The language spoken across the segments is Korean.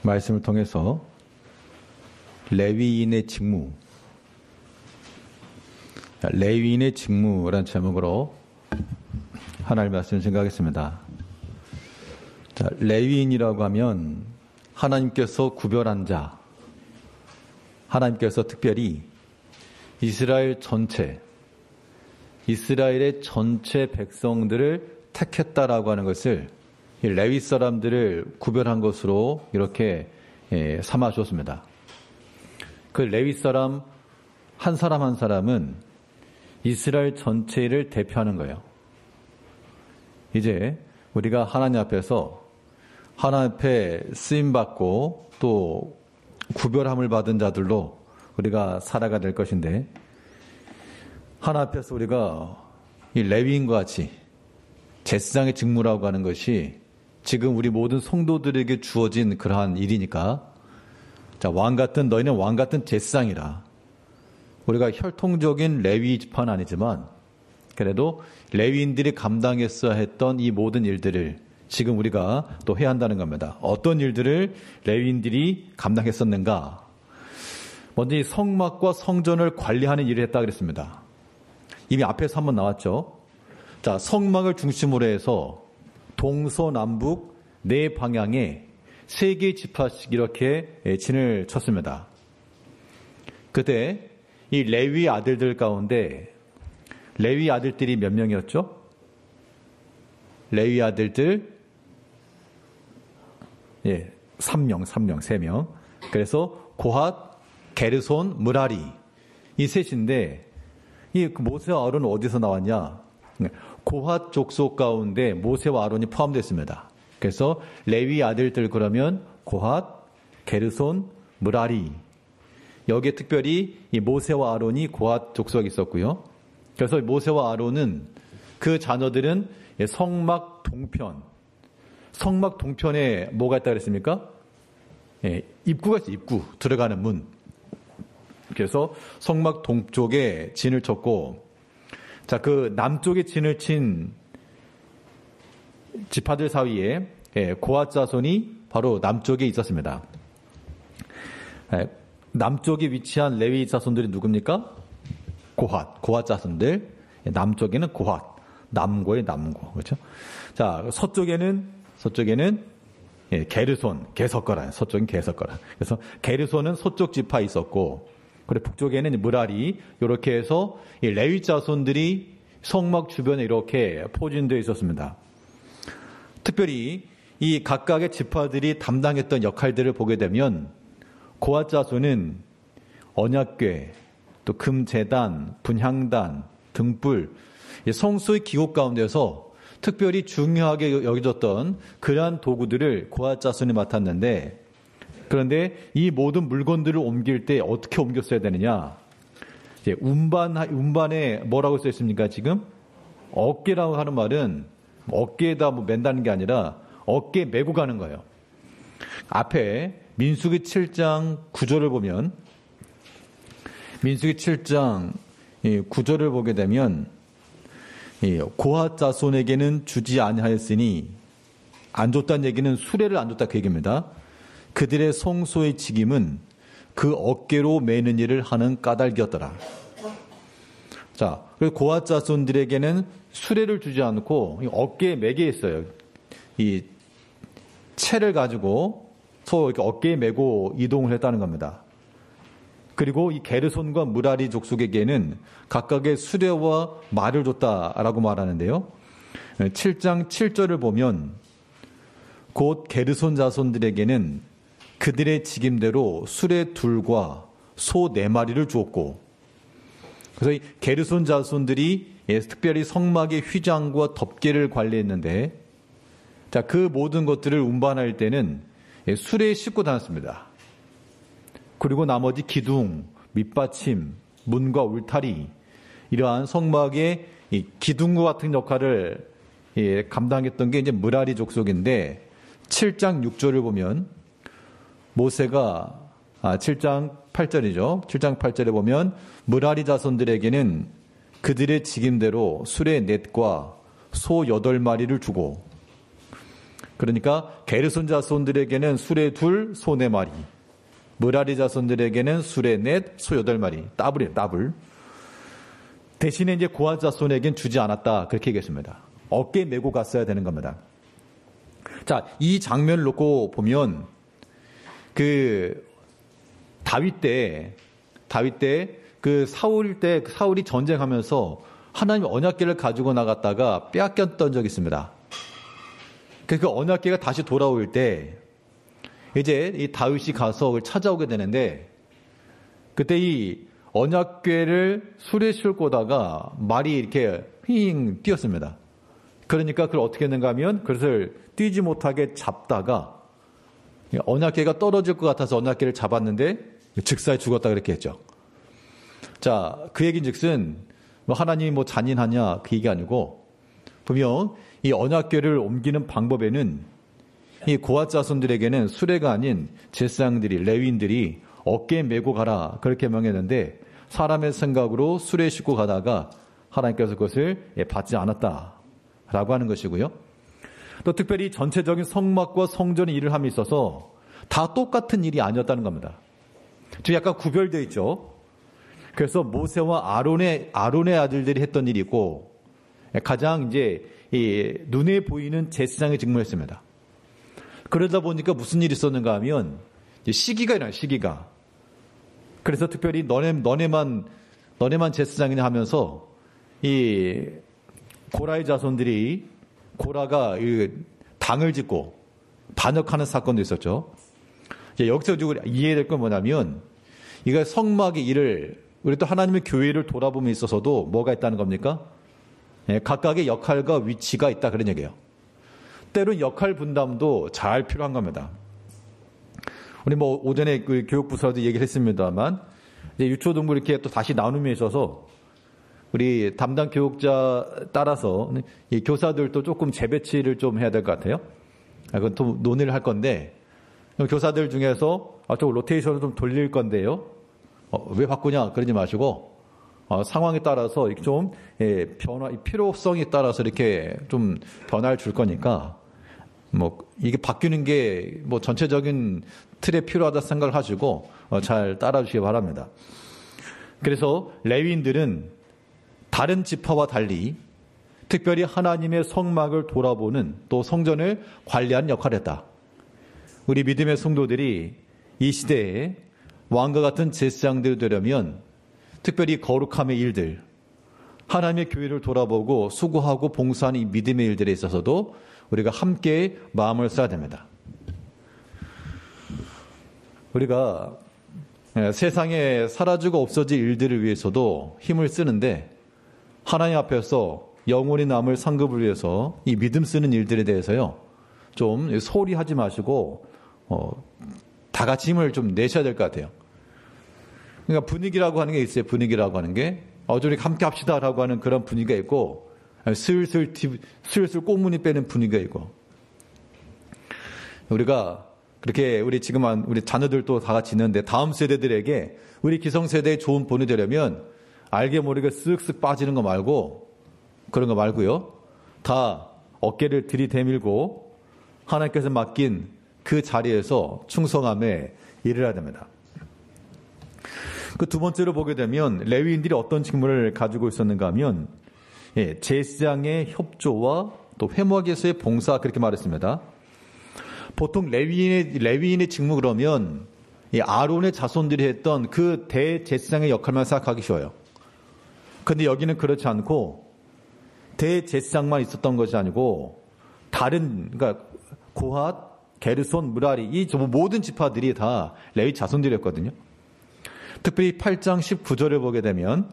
말씀을 통해서 레위인의 직무라는 제목으로 하나님의 말씀을 생각하겠습니다. 자, 레위인이라고 하면 하나님께서 구별한 자, 하나님께서 특별히 이스라엘의 전체 백성들을 택했다라고 하는 것을 레위 사람들을 구별한 것으로 이렇게 삼아 주었습니다. 그 레위 사람 한 사람은 이스라엘 전체를 대표하는 거예요. 이제 우리가 하나님 앞에서 하나님 앞에 쓰임받고 또 구별함을 받은 자들로 우리가 살아가야 될 것인데, 하나님 앞에서 우리가 이 레위인과 같이 제사장의 직무라고 하는 것이 지금 우리 모든 성도들에게 주어진 그러한 일이니까, 자, 너희는 왕 같은 제사장이라. 우리가 혈통적인 레위 지파는 아니지만 그래도 레위인들이 감당했어야 했던 이 모든 일들을 지금 우리가 또 해야 한다는 겁니다. 어떤 일들을 레위인들이 감당했었는가? 먼저 이 성막과 성전을 관리하는 일을 했다 그랬습니다. 이미 앞에서 한번 나왔죠. 자, 성막을 중심으로 해서 동서남북 네 방향에 3개의 지파씩 이렇게 진을 쳤습니다. 그때 이 레위 아들들 가운데 레위 아들들이 몇 명이었죠? 레위 아들들 3명. 그래서 고핫, 게르손, 므라리 이 셋인데, 이 모세와 아론은 어디서 나왔냐? 고핫 족속 가운데 모세와 아론이 포함됐습니다. 그래서 레위 아들들 그러면 고핫, 게르손, 므라리, 여기에 특별히 이 모세와 아론이 고핫 족속이 있었고요. 그래서 모세와 아론은 그 자녀들은 성막 동편에 뭐가 있다 그랬습니까? 입구가 있어요. 입구, 들어가는 문. 그래서 성막 동쪽에 진을 쳤고, 자, 그 남쪽에 진을 친 지파들 사이에 고핫 자손이 바로 남쪽에 있었습니다. 남쪽에 위치한 레위 자손들이 누굽니까? 고핫 자손들. 남쪽에는 고핫, 남고의 남고, 그렇죠? 자, 서쪽에는 게르손, 개석거라. 서쪽은 개석거라. 그래서 게르손은 서쪽 지파에 있었고, 그리고 북쪽에는 므라리, 이렇게 해서 이 레위 자손들이 성막 주변에 이렇게 포진되어 있었습니다. 특별히 이 각각의 지파들이 담당했던 역할들을 보게 되면, 고핫 자손은 언약궤, 또 금제단, 분향단, 등불, 성소의 기록 가운데서 특별히 중요하게 여겨졌던 그러한 도구들을 고핫 자손이 맡았는데, 그런데 이 모든 물건들을 옮길 때 어떻게 옮겼어야 되느냐? 이제 운반에 뭐라고 써 있습니까? 지금 어깨라고 하는 말은 어깨에다 맨다는 게 아니라 어깨에 메고 가는 거예요. 앞에 민수기 7장 9절을 보면, 민수기 7장 9절을 보게 되면, 고핫 자손에게는 주지 아니하였으니, 안 줬다는 얘기는 수레를 안 줬다 그 얘기입니다. 그들의 성소의 직임은 그 어깨로 매는 일을 하는 까닭이었더라. 자, 그래서 고핫 자손들에게는 수레를 주지 않고 어깨에 매게 했어요. 이 채를 가지고 서로 이렇게 어깨에 메고 이동을 했다는 겁니다. 그리고 이 게르손과 므라리 족속에게는 각각의 수레와 말을 줬다라고 말하는데요. 7장 7절을 보면, 곧 게르손 자손들에게는 그들의 직임대로 수레 둘과 소 4마리를 주었고, 그래서 이 게르손 자손들이 특별히 성막의 휘장과 덮개를 관리했는데, 자, 그 모든 것들을 운반할 때는 수레에 싣고 다녔습니다. 그리고 나머지 기둥, 밑받침, 문과 울타리, 이러한 성막의 기둥과 같은 역할을 감당했던 게 이제 므라리 족속인데, 7장 6절을 보면 모세가 7장 8절이죠. 7장 8절에 보면 므라리 자손들에게는 그들의 직임대로 수레 넷과 소 8마리를 주고, 그러니까 게르손 자손들에게는 수레 2, 소 4마리. 므라리 자손들에게는 수레 4, 소 8마리. 더블이에요, 더블. 대신에 이제 고핫 자손에겐 주지 않았다. 그렇게 얘기했습니다. 어깨에 메고 갔어야 되는 겁니다. 자, 이 장면을 놓고 보면 다윗 때 사울이 전쟁하면서 하나님 언약궤를 가지고 나갔다가 빼앗겼던 적이 있습니다. 그 언약궤가 다시 돌아올 때 이제 이 다윗이 가서 그걸 찾아오게 되는데 그때 이 언약궤를 수레에 싣고 오다가 말이 이렇게 휙 뛰었습니다. 그러니까 그걸 어떻게 했는가 하면 그것을 뛰지 못하게 잡다가 언약궤가 떨어질 것 같아서 언약궤를 잡았는데 즉사에 죽었다 그렇게 했죠. 자, 그 얘기인즉슨 하나님이 잔인하냐 그 얘기 아니고 분명 이 언약궤를 옮기는 방법에는 이 고핫 자손들에게는 수레가 아닌 제사장들이 레위인들이 어깨에 메고 가라 그렇게 명했는데 사람의 생각으로 수레에 싣고 가다가 하나님께서 그것을 받지 않았다라고 하는 것이고요. 또 특별히 전체적인 성막과 성전의 일을 함에 있어서 다 똑같은 일이 아니었다는 겁니다. 즉 약간 구별되어 있죠. 그래서 모세와 아론의 아들들이 했던 일이 있고 가장 이제 눈에 보이는 제사장의 직무를 했습니다. 그러다 보니까 무슨 일이 있었는가 하면 시기가 일어나요. 시기가. 그래서 특별히 너네만 제사장이냐 하면서 이 고라의 자손들이 고라가 당을 짓고 반역하는 사건도 있었죠. 여기서 이해해야 될 건 뭐냐면 이거 성막의 일을 우리 또 하나님의 교회를 돌아봄에 있어서도 뭐가 있다는 겁니까? 각각의 역할과 위치가 있다 그런 얘기예요. 때론 역할 분담도 잘 필요한 겁니다. 우리 오전에 교육부서도 얘기를 했습니다만 이제 유초등부 이렇게 또 다시 나눔에 있어서 우리 담당 교육자 따라서 이 교사들도 조금 재배치를 좀 해야 될 것 같아요. 그건 또 논의를 할 건데 교사들 중에서 좀 로테이션을 좀 돌릴 건데요. 왜 바꾸냐 그러지 마시고 상황에 따라서 이렇게 좀 변화, 필요성에 따라서 이렇게 좀 변화를 줄 거니까 이게 바뀌는 게 전체적인 틀에 필요하다 생각을 하시고 잘 따라주시기 바랍니다. 그래서 레위인들은 다른 지파와 달리 특별히 하나님의 성막을 돌아보는 또 성전을 관리하는 역할을 했다. 우리 믿음의 성도들이 이 시대에 왕과 같은 제사장들이 되려면 특별히 거룩함의 일들, 하나님의 교회를 돌아보고 수고하고 봉사하는 이 믿음의 일들에 있어서도 우리가 함께 마음을 써야 됩니다. 우리가 세상에 사라지고 없어질 일들을 위해서도 힘을 쓰는데 하나님 앞에서 영원히 남을 상급을 위해서 이 믿음 쓰는 일들에 대해서요 좀 소홀히 하지 마시고 다 같이 힘을 좀 내셔야 될 것 같아요. 그러니까 분위기라고 하는 게 있어요. 분위기라고 하는 게 우리 함께 합시다라고 하는 그런 분위기가 있고 슬슬 꽁무니 빼는 분위기가 있고 우리가 그렇게 우리 자녀들도 다 같이 있는데 다음 세대들에게 우리 기성세대의 좋은 본이 되려면 알게 모르게 쓱쓱 빠지는 거 말고 그런 거 말고요. 다 어깨를 들이대밀고 하나님께서 맡긴 그 자리에서 충성함에 이르러야 됩니다. 그 두 번째로 보게 되면 레위인들이 어떤 직무를 가지고 있었는가 하면 제사장의 협조와 또 회막에서의 봉사 그렇게 말했습니다. 보통 레위인의 직무 그러면 아론의 자손들이 했던 그 대제사장의 역할만 생각하기 쉬워요. 그런데 여기는 그렇지 않고 대제사장만 있었던 것이 아니고 다른 그러니까 고핫, 게르손, 므라리 이 모든 지파들이 다 레위 자손들이었거든요. 특별히 8장 19절을 보게 되면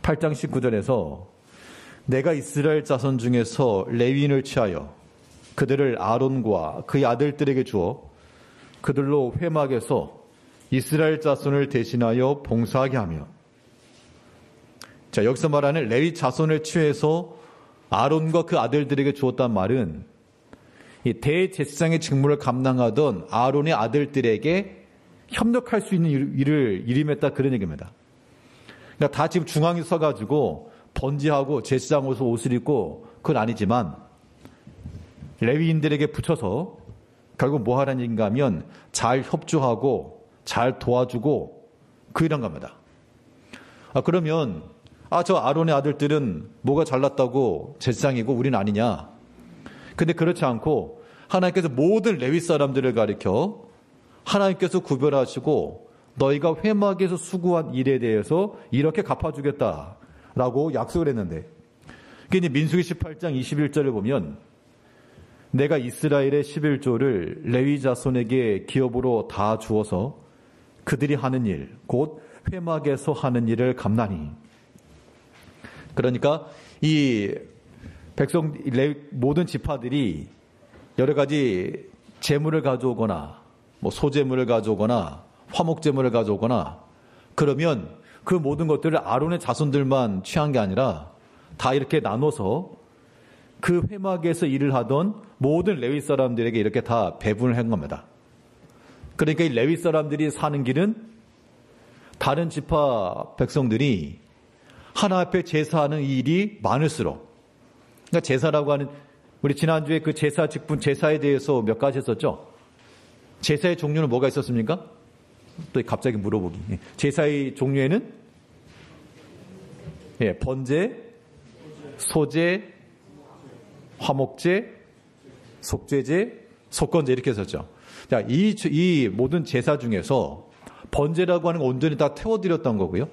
8장 19절에서 내가 이스라엘 자손 중에서 레위인을 취하여 그들을 아론과 그의 아들들에게 주어 그들로 회막에서 이스라엘 자손을 대신하여 봉사하게 하며 자 여기서 말하는 레위 자손을 취해서 아론과 그 아들들에게 주었단 말은 이 대제사장의 직무를 감당하던 아론의 아들들에게 협력할 수 있는 일을 이름했다 그런 얘기입니다. 그러니까 다 지금 중앙에 서가지고 번지하고 제사장 옷을 입고 그건 아니지만 레위인들에게 붙여서 결국 뭐 하라는 얘기인가 하면 잘 협조하고 잘 도와주고 이런 겁니다. 그러면 저 아론의 아들들은 뭐가 잘났다고 제사장이고 우리는 아니냐. 근데 그렇지 않고 하나님께서 모든 레위 사람들을 가리켜 하나님께서 구별하시고 너희가 회막에서 수고한 일에 대해서 이렇게 갚아주겠다라고 약속을 했는데, 그게 민수기 18장 21절을 보면 내가 이스라엘의 11조를 레위 자손에게 기업으로 다 주어서 그들이 하는 일, 곧 회막에서 하는 일을 갚나니. 그러니까 이 백성 모든 지파들이 여러 가지 재물을 가져오거나 뭐 소재물을 가져오거나 화목재물을 가져오거나 그러면 그 모든 것들을 아론의 자손들만 취한 게 아니라 다 이렇게 나눠서 그 회막에서 일을 하던 모든 레위 사람들에게 이렇게 다 배분을 한 겁니다. 그러니까 이 레위 사람들이 사는 길은 다른 지파 백성들이 하나 앞에 제사하는 일이 많을수록, 그러니까 제사라고 하는, 우리 지난주에 그 제사 직분, 제사에 대해서 몇 가지 했었죠. 제사의 종류는 뭐가 있었습니까? 또 갑자기 물어보기. 제사의 종류에는 번제, 소제, 화목제, 속죄제, 속건제 이렇게 했었죠. 자, 이 모든 제사 중에서 번제라고 하는 건 온전히 다 태워드렸던 거고요.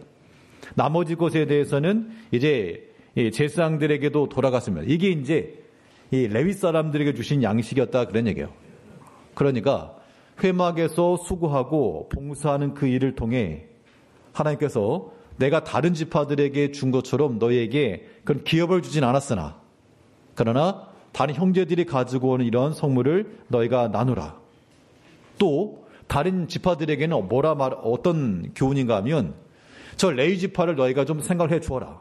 나머지 것에 대해서는 이제 제사장들에게도 돌아갔습니다. 이게 이제 이 레위 사람들에게 주신 양식이었다 그런 얘기예요. 그러니까 회막에서 수고하고 봉사하는 그 일을 통해 하나님께서 내가 다른 지파들에게 준 것처럼 너희에게 그런 기업을 주진 않았으나, 그러나 다른 형제들이 가지고 오는 이런 성물을 너희가 나누라. 또 다른 지파들에게는 어떤 교훈인가 하면 저 레위 지파를 너희가 좀 생각을 해 주어라.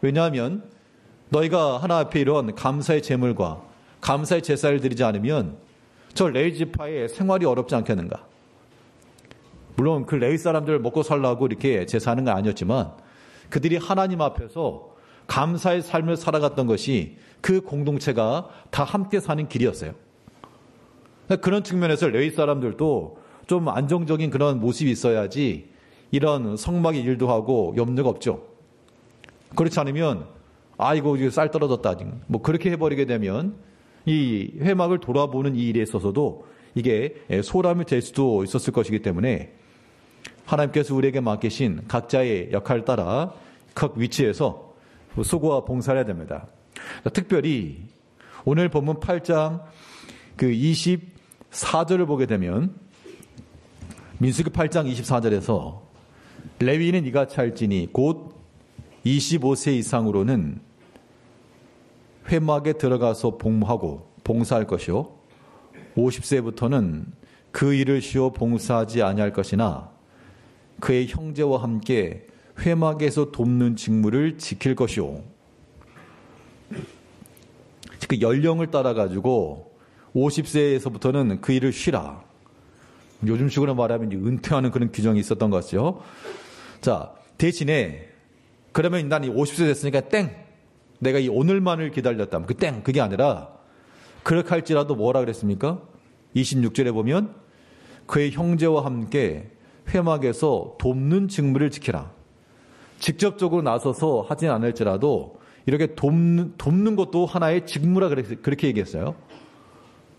왜냐하면 너희가 하나 앞에 이런 감사의 제물과 감사의 제사를 드리지 않으면 저 레위 지파의 생활이 어렵지 않겠는가. 물론 그 레위 사람들 먹고 살라고 이렇게 제사하는 건 아니었지만 그들이 하나님 앞에서 감사의 삶을 살아갔던 것이 그 공동체가 다 함께 사는 길이었어요. 그런 측면에서 레위 사람들도 좀 안정적인 그런 모습이 있어야지 이런 성막의 일도 하고 염려가 없죠. 그렇지 않으면 이거 쌀 떨어졌다, 뭐 그렇게 해버리게 되면 이 회막을 돌아보는 이 일에 있어서도 이게 소람이 될 수도 있었을 것이기 때문에 하나님께서 우리에게 맡기신 각자의 역할을 따라 각 위치에서 수고와 봉사를 해야 됩니다. 특별히 오늘 본문 8장 그 24절을 보게 되면 민수기 8장 24절에서 레위인은 이같이 할지니 곧 25세 이상으로는 회막에 들어가서 복무하고 봉사할 것이요 50세부터는 그 일을 쉬어 봉사하지 아니할 것이나 그의 형제와 함께 회막에서 돕는 직무를 지킬 것이요. 그 연령을 따라 가지고 50세에서부터는 그 일을 쉬라. 요즘 식으로 말하면 은퇴하는 그런 규정이 있었던 것 같죠. 자, 대신에 그러면 난 이 50세 됐으니까 내가 이 오늘만을 기다렸다면 그게 아니라 그렇게 할지라도 뭐라 그랬습니까? 26절에 보면 그의 형제와 함께 회막에서 돕는 직무를 지키라. 직접적으로 나서서 하진 않을지라도 이렇게 돕는 것도 하나의 직무라 그렇게 얘기했어요.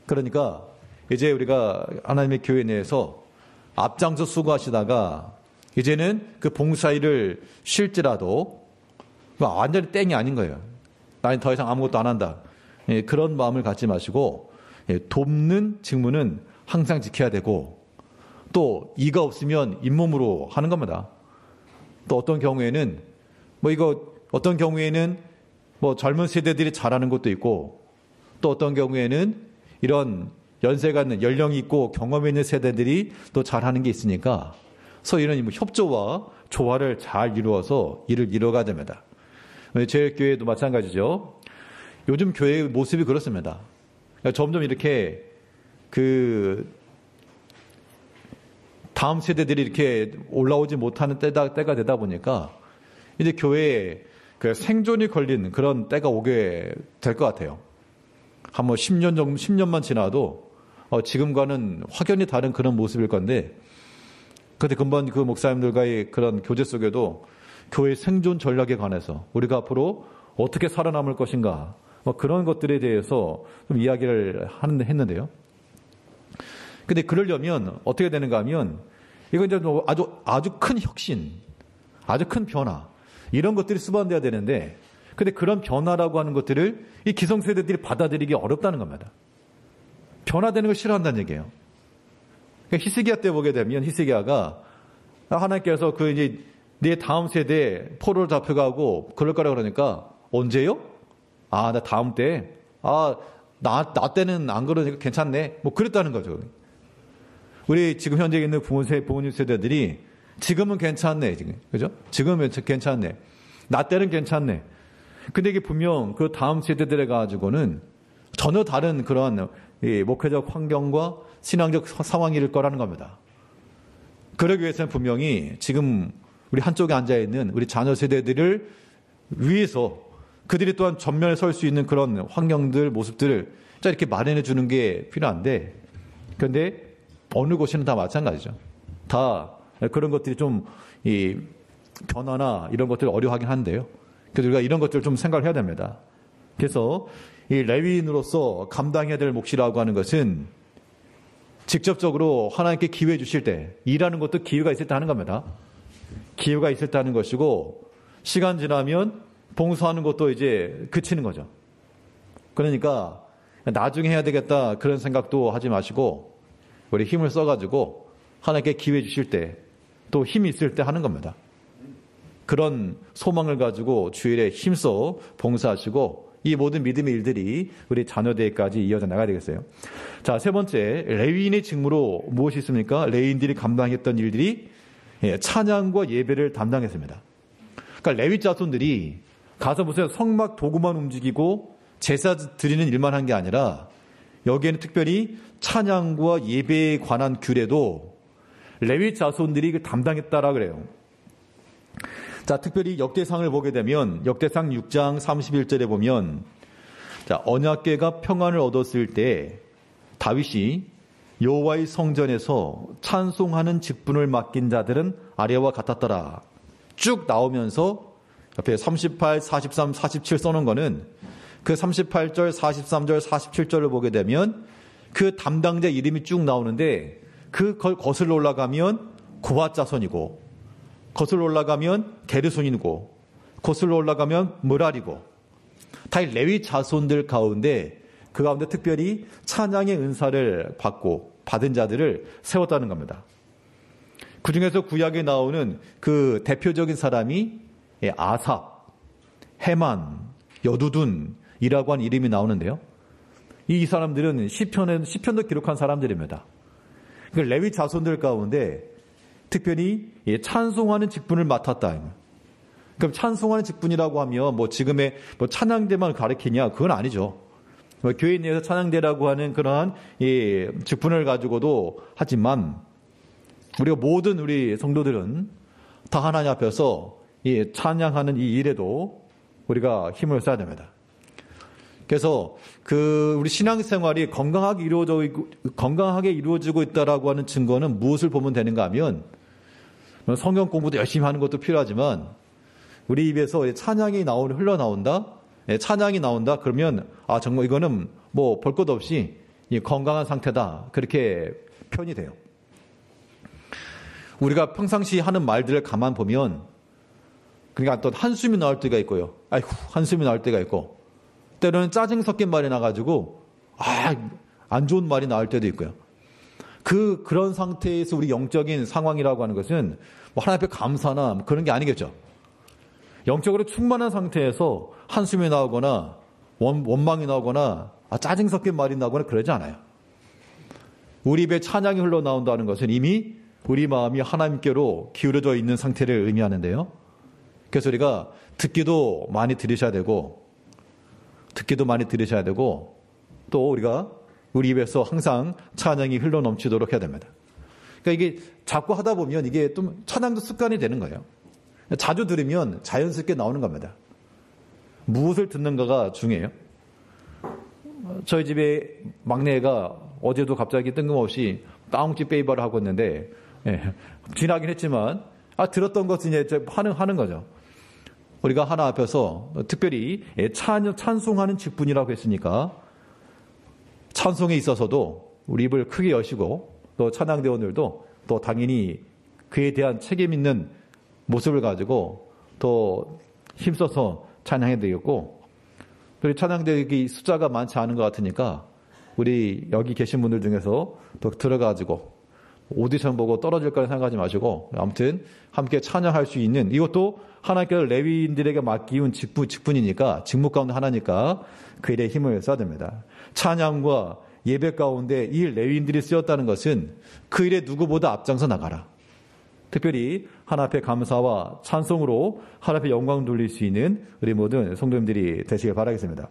그러니까 이제 우리가 하나님의 교회 내에서 앞장서 수고하시다가 이제는 그 봉사일을 쉴지라도 완전히 땡이 아닌 거예요. 나는 더 이상 아무것도 안 한다. 그런 마음을 갖지 마시고 돕는 직무는 항상 지켜야 되고 또 이가 없으면 잇몸으로 하는 겁니다. 또 어떤 경우에는 어떤 경우에는 젊은 세대들이 잘하는 것도 있고 또 어떤 경우에는 이런 연세가 있는 연령이 있고 경험이 있는 세대들이 또 잘하는 게 있으니까 서로 이런 협조와 조화를 잘 이루어서 일을 이뤄가야 됩니다. 제 교회도 마찬가지죠. 요즘 교회의 모습이 그렇습니다. 점점 이렇게 다음 세대들이 이렇게 올라오지 못하는 때가 되다 보니까 이제 교회에 그 생존이 걸린 그런 때가 오게 될 것 같아요. 한 뭐 10년 정도, 10년만 지나도 지금과는 확연히 다른 그런 모습일 건데, 그때 금방 그 목사님들과의 그런 교제 속에도 교회 생존 전략에 관해서 우리가 앞으로 어떻게 살아남을 것인가, 뭐 그런 것들에 대해서 좀 이야기를 했는데요. 근데 그러려면 어떻게 되는가 하면, 이건 이제 아주 큰 혁신, 아주 큰 변화, 이런 것들이 수반돼야 되는데, 근데 그런 변화라고 하는 것들을 이 기성세대들이 받아들이기 어렵다는 겁니다. 변화되는 걸 싫어한다는 얘기예요. 그러니까 히스기야 때 보게 되면 히스기야가 하나님께서 그 이제 네 다음 세대에 포로로 잡혀가고 그럴 거라 그러니까 언제요? 나 다음 때. 나 때는 안 그러니까 괜찮네. 뭐 그랬다는 거죠. 우리 지금 현재 있는 부모님 세대들이 지금은 괜찮네. 지금. 그죠? 지금은 괜찮네. 나 때는 괜찮네. 근데 이게 분명 그 다음 세대들에 가지고는 전혀 다른 그런 목회적 환경과 신앙적 상황일 거라는 겁니다. 그러기 위해서는 분명히 지금 우리 한쪽에 앉아있는 우리 자녀 세대들을 위해서 그들이 또한 전면에 설 수 있는 그런 환경들, 모습들을 이렇게 마련해 주는 게 필요한데, 그런데 어느 곳이는 다 마찬가지죠. 다 그런 것들이 좀 이 변화나 이런 것들을 어려워하긴 한데요. 그래서 우리가 이런 것들을 좀 생각을 해야 됩니다. 그래서 이 레위인으로서 감당해야 될 몫이라고 하는 것은 직접적으로 하나님께 기회 주실 때, 일하는 것도 기회가 있을 때 하는 겁니다. 기회가 있을 때 하는 것이고, 시간 지나면 봉사하는 것도 이제 그치는 거죠. 그러니까 나중에 해야 되겠다 그런 생각도 하지 마시고, 우리 힘을 써가지고 하나님께 기회 주실 때, 또 힘이 있을 때 하는 겁니다. 그런 소망을 가지고 주일에 힘써 봉사하시고, 이 모든 믿음의 일들이 우리 자녀대까지 이어져 나가야 되겠어요. 자, 세 번째, 레위인의 직무로 무엇이 있습니까? 레위인들이 감당했던 일들이 찬양과 예배를 담당했습니다. 그러니까 레위 자손들이 가서 무슨 성막 도구만 움직이고 제사 드리는 일만 한 게 아니라, 여기에는 특별히 찬양과 예배에 관한 규례도 레위 자손들이 담당했다라 그래요. 자, 특별히 역대상을 보게 되면 역대상 6장 31절에 보면, 자, 언약궤가 평안을 얻었을 때 다윗이 여호와의 성전에서 찬송하는 직분을 맡긴 자들은 아래와 같았더라. 쭉 나오면서 옆에 38, 43, 47 써놓은 거는 그 38절, 43절, 47절을 보게 되면 그 담당자 이름이 쭉 나오는데, 그걸 거슬러 올라가면 고핫 자손이고, 거슬러 올라가면 게르손이고, 거슬러 올라가면 므랄이고, 다 레위 자손들 가운데 그 가운데 특별히 찬양의 은사를 받은 자들을 세웠다는 겁니다. 그 중에서 구약에 나오는 그 대표적인 사람이 아삽, 헤만, 여두둔이라고 하는 이름이 나오는데요. 이 사람들은 시편도 기록한 사람들입니다. 그 레위 자손들 가운데 특별히 찬송하는 직분을 맡았다. 그럼 찬송하는 직분이라고 하면 뭐 지금의 뭐 찬양대만 가리키냐? 그건 아니죠. 뭐 교회 내에서 찬양대라고 하는 그러한 직분을 가지고도 하지만, 우리가 모든 우리 성도들은 다 하나님 앞에서 찬양하는 이 일에도 우리가 힘을 써야 됩니다. 그래서 우리 신앙생활이 건강하게 이루어지고 있다라고 하는 증거는 무엇을 보면 되는가 하면, 성경 공부도 열심히 하는 것도 필요하지만, 우리 입에서 찬양이 흘러나온다? 찬양이 나온다? 그러면, 정말 이거는 뭐 볼 것 없이 건강한 상태다. 그렇게 표현이 돼요. 우리가 평상시 하는 말들을 가만 보면, 그러니까 또 한숨이 나올 때가 있고요. 한숨이 나올 때가 있고, 때로는 짜증 섞인 말이 나가지고 안 좋은 말이 나올 때도 있고요. 그런 상태에서 우리 영적인 상황이라고 하는 것은 뭐 하나님 앞에 감사나 그런 게 아니겠죠. 영적으로 충만한 상태에서 한숨이 나오거나 원망이 나오거나 짜증 섞인 말이 나오거나 그러지 않아요. 우리 입에 찬양이 흘러나온다는 것은 이미 우리 마음이 하나님께로 기울어져 있는 상태를 의미하는데요. 그래서 우리가 듣기도 많이 들으셔야 되고, 또 우리가 우리 입에서 항상 찬양이 흘러넘치도록 해야 됩니다. 그러니까 이게 자꾸 하다 보면 이게 좀 찬양도 습관이 되는 거예요. 자주 들으면 자연스럽게 나오는 겁니다. 무엇을 듣는가가 중요해요. 저희 집에 막내가 어제도 갑자기 뜬금없이 다운집 베이버를 하고 있는데, 지나긴 했지만, 들었던 것은 이제 하는 거죠. 우리가 하나 앞에서 특별히 찬송하는 직분이라고 했으니까, 찬송에 있어서도 우리 입을 크게 여시고, 또 찬양대원들도 또 당연히 그에 대한 책임 있는 모습을 가지고 또 힘써서 찬양해야 되겠고, 우리 찬양대기 숫자가 많지 않은 것 같으니까 우리 여기 계신 분들 중에서 또 들어가지고 오디션 보고 떨어질 거라 생각하지 마시고, 아무튼 함께 찬양할 수 있는, 이것도 하나님께서 레위인들에게 맡기운 직분이니까, 직무 가운데 하나니까 그 일에 힘을 써야 됩니다. 찬양과 예배 가운데 이 레위인들이 쓰였다는 것은 그 일에 누구보다 앞장서 나가라. 특별히 하나님 앞에 감사와 찬송으로 하나님 앞에 영광 돌릴 수 있는 우리 모든 성도님들이 되시길 바라겠습니다.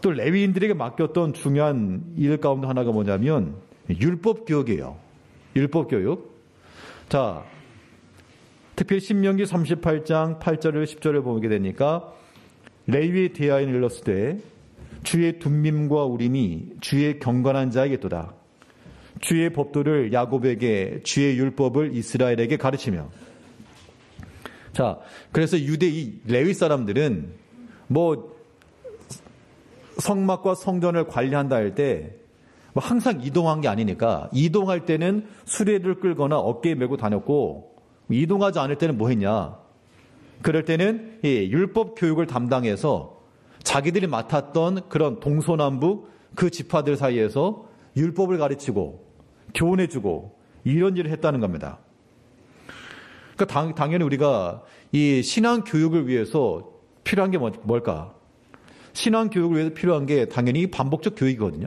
또 레위인들에게 맡겼던 중요한 일 가운데 하나가 뭐냐면 율법 교육이에요. 율법 교육. 자, 특별히 신명기 38장 8절을 10절을 보게 되니까, 레위의 대하인을 일렀을 때 주의 둠밈과 우림이 주의 경건한 자에게도다. 주의 법도를 야곱에게, 주의 율법을 이스라엘에게 가르치며. 자, 그래서 이 레위 사람들은 뭐 성막과 성전을 관리한다 할 때 뭐 항상 이동한 게 아니니까, 이동할 때는 수레를 끌거나 어깨에 메고 다녔고, 이동하지 않을 때는 뭐 했냐? 그럴 때는 율법 교육을 담당해서 자기들이 맡았던 그런 동서남북 그 지파들 사이에서 율법을 가르치고 교훈해주고 이런 일을 했다는 겁니다. 그러니까 당연히 우리가 이 신앙 교육을 위해서 필요한 게 뭘까? 신앙 교육을 위해서 필요한 게 당연히 반복적 교육이거든요.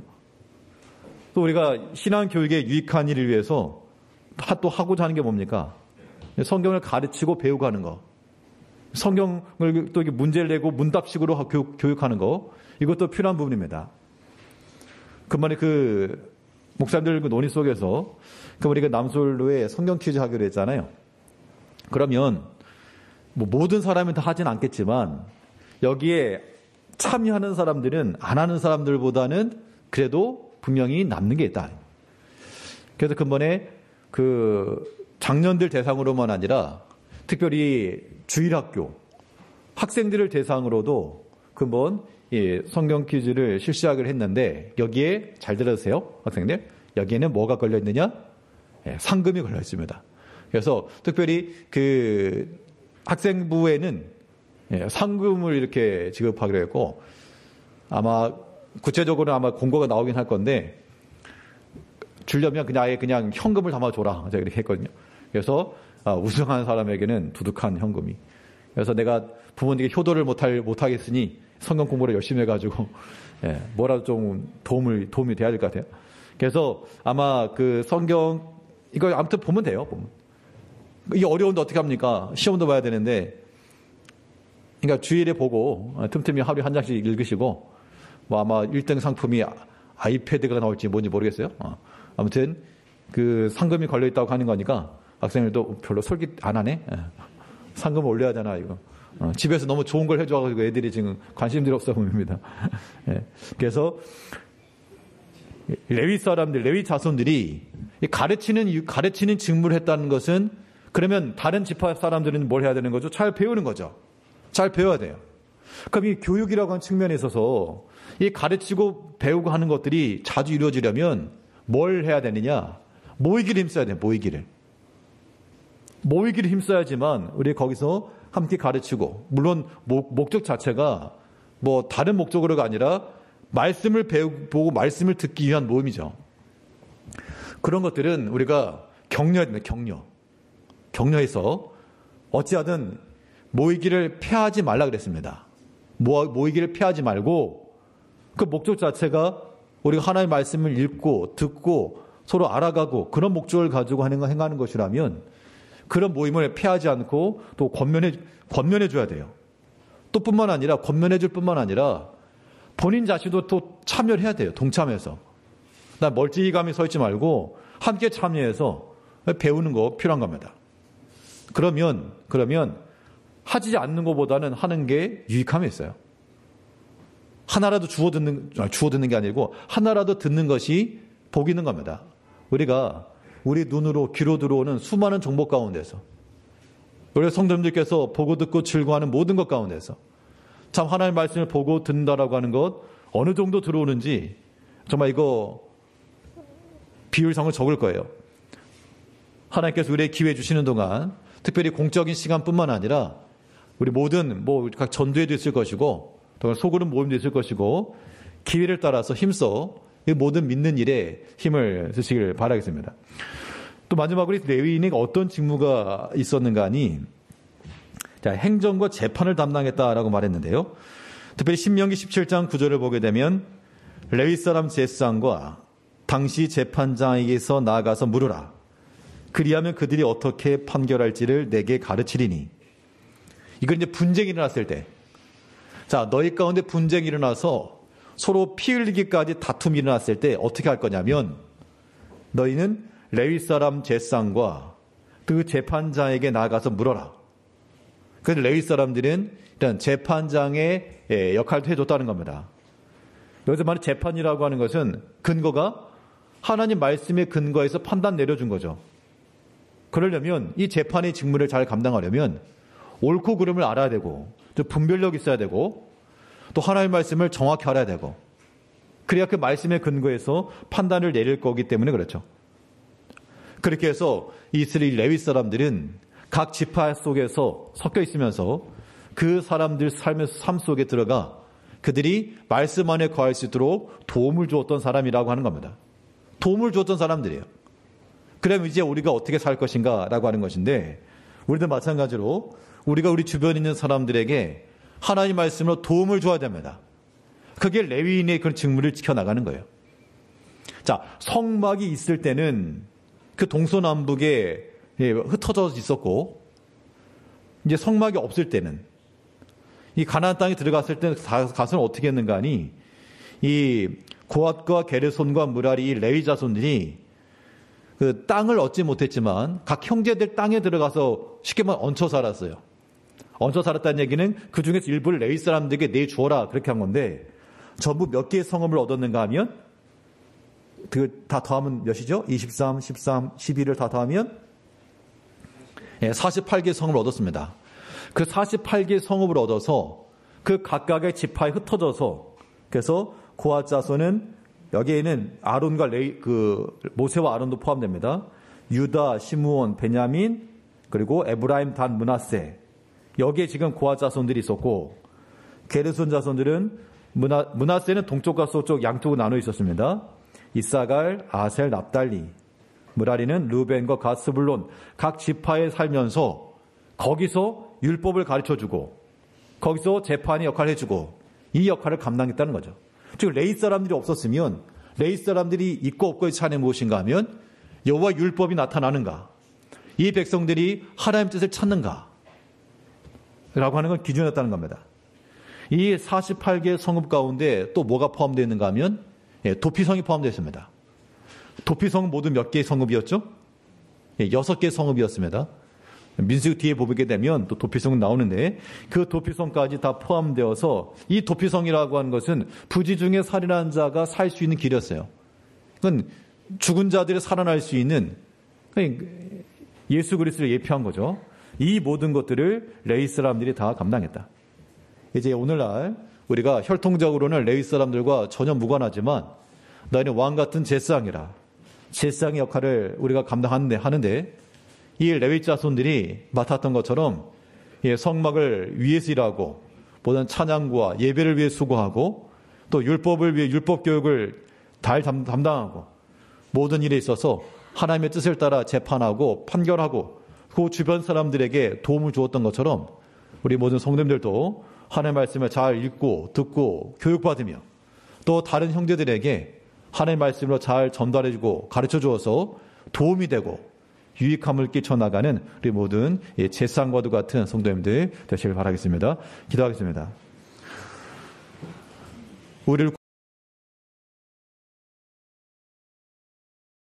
또 우리가 신앙 교육에 유익한 일을 위해서 또 하고자 하는 게 뭡니까? 성경을 가르치고 배우고 하는 거. 성경을 또 문제를 내고 문답식으로 교육하는 거. 이것도 필요한 부분입니다. 그만에 그 목사님들 그 논의 속에서 우리가 남솔로에 성경 퀴즈 하기로 했잖아요. 그러면 뭐 모든 사람이 다 하진 않겠지만 여기에 참여하는 사람들은 안 하는 사람들보다는 그래도 분명히 남는 게 있다. 그래서 근본에 그 장년들 대상으로만 아니라 특별히 주일학교 학생들을 대상으로도 근본 성경 퀴즈를 실시하기로 했는데, 여기에 잘 들으세요, 학생들. 여기에는 뭐가 걸려 있느냐? 상금이 걸려 있습니다. 그래서 특별히 그 학생부에는 상금을 이렇게 지급하기로 했고, 아마 구체적으로 아마 공고가 나오긴 할 건데, 주려면 그냥 현금을 담아줘라, 제가 이렇게 했거든요. 그래서 우승한 사람에게는 두둑한 현금이. 그래서 내가 부모님께 효도를 못하겠으니 성경 공부를 열심히 해가지고 뭐라도 좀 도움이 돼야 될 것 같아요. 그래서 아마 그 성경 이거 아무튼 보면 돼요. 보면. 이게 어려운데 어떻게 합니까? 시험도 봐야 되는데, 그러니까 주일에 보고 틈틈이 하루에 한 장씩 읽으시고, 뭐 아마 1등 상품이 아이패드가 나올지 뭔지 모르겠어요. 아무튼 그 상금이 걸려 있다고 하는 거니까 학생들도 별로 솔깃 안 하네. 상금 올려야 되나 이거. 집에서 너무 좋은 걸 해줘가지고 애들이 지금 관심들이 없어 보입니다. 그래서 레위 사람들, 레위 자손들이 가르치는 직무를 했다는 것은, 그러면 다른 지파 사람들은 뭘 해야 되는 거죠? 잘 배우는 거죠. 잘 배워야 돼요. 그럼 이 교육이라고 하는 측면에 있어서 이 가르치고 배우고 하는 것들이 자주 이루어지려면 뭘 해야 되느냐? 모이기를 힘써야 돼요. 모이기를 힘써야지만 우리 거기서 함께 가르치고, 물론 목적 자체가 뭐 다른 목적으로가 아니라 말씀을 보고 말씀을 듣기 위한 모임이죠. 그런 것들은 우리가 격려해야 됩니다. 격려해서 어찌하든 모이기를 피하지 말라 그랬습니다. 모이기를 피하지 말고, 그 목적 자체가 우리가 하나님의 말씀을 읽고 듣고 서로 알아가고 그런 목적을 가지고 행하는 것이라면 그런 모임을 피하지 않고 또 권면해 줘야 돼요. 또 뿐만 아니라 권면해 줄 뿐만 아니라 본인 자신도 또 참여를 해야 돼요. 동참해서. 나 멀찌감히 서 있지 말고 함께 참여해서 배우는 거 필요한 겁니다. 그러면 하지 않는 것보다는 하는 게 유익함이 있어요. 하나라도 주워 듣는 게 아니고 하나라도 듣는 것이 복이 있는 겁니다. 우리가 우리 눈으로 귀로 들어오는 수많은 정보 가운데서 우리 성도님들께서 보고 듣고 즐거워하는 모든 것 가운데서 참 하나님의 말씀을 보고 듣는다라고 하는 것 어느 정도 들어오는지 정말 이거 비율상을 적을 거예요. 하나님께서 우리에게 기회 주시는 동안 특별히 공적인 시간뿐만 아니라 우리 모든 각 전도회도 있을 것이고 또 소그룹 모임도 있을 것이고 기회를 따라서 힘써 이 모든 믿는 일에 힘을 쓰시길 바라겠습니다. 또 마지막으로 레위인이 어떤 직무가 있었는가 하니 행정과 재판을 담당했다라고 말했는데요. 특별히 신명기 17장 9절을 보게 되면 레위 사람 제사장과 당시 재판장에게서 나아가서 물으라. 그리하면 그들이 어떻게 판결할지를 내게 가르치리니. 이건 이제 분쟁이 일어났을 때. 자, 너희 가운데 분쟁이 일어나서 서로 피 흘리기까지 다툼이 일어났을 때 어떻게 할 거냐면 너희는 레위 사람 제사장과 그 재판장에게 나아가서 물어라. 그래서 레위 사람들은 일단 재판장의 역할을 해줬다는 겁니다. 여기서 말하는 재판이라고 하는 것은 근거가 하나님 말씀의 근거에서 판단 내려준 거죠. 그러려면 이 재판의 직무를 잘 감당하려면 옳고 그름을 알아야 되고 또 분별력이 있어야 되고 또 하나님의 말씀을 정확히 알아야 되고 그래야 그 말씀의 근거에서 판단을 내릴 거기 때문에 그렇죠. 그렇게 해서 이스라엘 레위 사람들은 각 지파 속에서 섞여 있으면서 그 사람들 삶 속에 들어가 그들이 말씀 안에 거할 수 있도록 도움을 주었던 사람이라고 하는 겁니다. 도움을 주었던 사람들이에요. 그러면 이제 우리가 어떻게 살 것인가 라고 하는 것인데 우리도 마찬가지로 우리가 우리 주변에 있는 사람들에게 하나님 말씀으로 도움을 줘야 됩니다. 그게 레위인의 그런 직무를 지켜나가는 거예요. 자, 성막이 있을 때는 그 동서남북에 흩어져 있었고 이제 성막이 없을 때는 이 가나안 땅에 들어갔을 때는 가서는 어떻게 했는가 하니 이 고앗과 게르손과 무라리 이 레위 자손들이 그 땅을 얻지 못했지만 각 형제들 땅에 들어가서 쉽게 말하면 얹혀 살았어요. 얹혀 살았다는 얘기는 그 중에서 일부를 레위 사람들에게 내주어라 그렇게 한 건데 전부 몇 개의 성읍을 얻었는가 하면 다 더하면 몇이죠? 23, 13, 12를 다 더하면 48개의 성읍을 얻었습니다. 그 48개의 성읍을 얻어서 그 각각의 지파에 흩어져서 그래서 고앗 자손은 여기에는 아론과 모세와 아론도 포함됩니다. 유다, 시므온, 베냐민 그리고 에브라임, 단, 므낫세 여기에 지금 고앗 자손들이 있었고 게르손 자손들은 므낫세는 동쪽과 서쪽 양쪽으로 나눠 있었습니다. 이사갈, 아셀, 납달리 무라리는 르벤과 갓, 스불론 각 지파에 살면서 거기서 율법을 가르쳐주고 거기서 재판의 역할을 해주고 이 역할을 감당했다는 거죠. 즉 레위 사람들이 없었으면 레위 사람들이 있고 없고의 차이는 무엇인가 하면 여호와 율법이 나타나는가 이 백성들이 하나님 뜻을 찾는가 라고 하는 건 기준이었다는 겁니다. 이 48개의 성읍 가운데 또 뭐가 포함되어 있는가 하면 도피성이 포함되어 있습니다. 도피성은 모두 몇 개의 성읍이었죠? 6개의 성읍이었습니다. 민수기 뒤에 보게 되면 또 도피성은 나오는데 그 도피성까지 다 포함되어서 이 도피성이라고 하는 것은 부지 중에 살인한 자가 살 수 있는 길이었어요. 그건 죽은 자들이 살아날 수 있는 예수 그리스도를 예표한 거죠. 이 모든 것들을 레위 사람들이 다 감당했다. 이제 오늘날 우리가 혈통적으로는 레위 사람들과 전혀 무관하지만 너희는 왕 같은 제사장이라 제사장의 역할을 우리가 감당하는데 이 레위 자손들이 맡았던 것처럼 성막을 위해서 일하고 모든 찬양과 예배를 위해 수고하고 또 율법을 위해 율법 교육을 잘 담당하고 모든 일에 있어서 하나님의 뜻을 따라 재판하고 판결하고 그 주변 사람들에게 도움을 주었던 것처럼 우리 모든 성도님들도 하나님의 말씀을 잘 읽고 듣고 교육받으며 또 다른 형제들에게 하나님의 말씀으로 잘 전달해주고 가르쳐 주어서 도움이 되고 유익함을 끼쳐나가는 우리 모든 제사장과도 같은 성도님들 되시길 바라겠습니다. 기도하겠습니다. 우리를